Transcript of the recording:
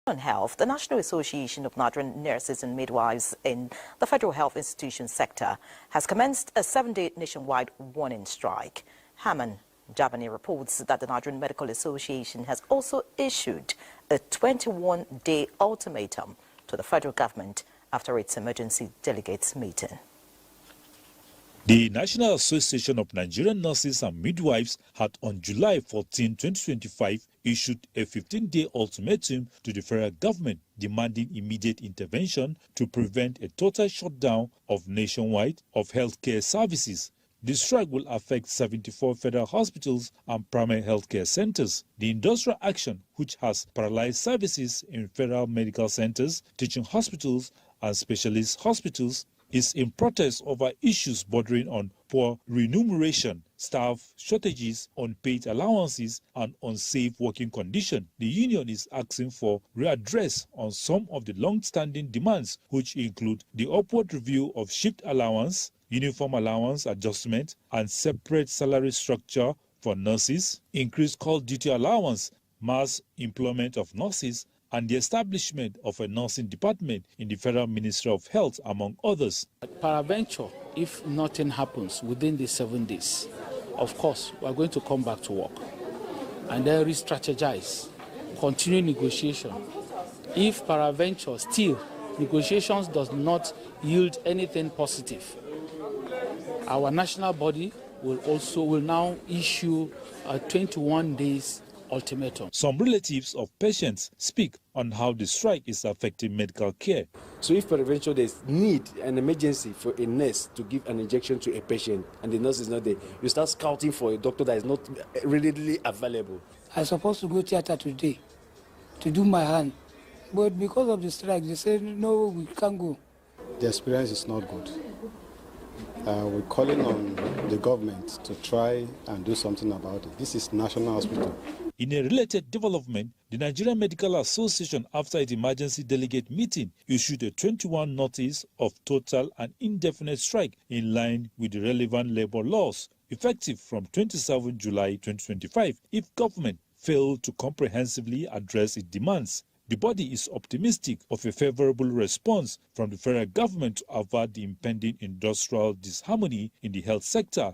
On health, the National Association of Nigerian Nurses and Midwives in the Federal Health Institution sector has commenced a 7-day nationwide warning strike. Haman Jabani reports that the Nigerian Medical Association has also issued a 21-day ultimatum to the federal government after its emergency delegates meeting. The National Association of Nigerian Nurses and Midwives had on July 14, 2025, issued a 15-day ultimatum to the federal government demanding immediate intervention to prevent a total shutdown of nationwide of healthcare services. The strike will affect 74 federal hospitals and primary healthcare centers. The industrial action, which has paralyzed services in federal medical centers, teaching hospitals, and specialist hospitals, is in protest over issues bordering on poor remuneration, staff shortages, unpaid allowances, and unsafe working conditions. The union is asking for readdress on some of the long-standing demands, which include the upward review of shift allowance, uniform allowance adjustment, and separate salary structure for nurses, increased call duty allowance, mass employment of nurses, and the establishment of a nursing department in the Federal Ministry of Health, among others. Peradventure, if nothing happens within the 7 days, of course, we are going to come back to work and then re-strategize, continue negotiation. If peradventure still negotiations does not yield anything positive, our national body will now issue a 21 days ultimatum. Some relatives of patients speak on how the strike is affecting medical care. So if peradventure there's need, an emergency for a nurse to give an injection to a patient and the nurse is not there, you start scouting for a doctor that is not readily available. I was supposed to go theater today to do my hand, but because of the strike, they said, no, we can't go. The experience is not good. We're calling on the government to try and do something about it. This is National Hospital. In a related development, the Nigerian Medical Association, after its emergency delegate meeting, issued a 21 notice of total and indefinite strike in line with the relevant labor laws, effective from 27 July 2025, if government failed to comprehensively address its demands. The body is optimistic of a favorable response from the federal government to avert the impending industrial disharmony in the health sector.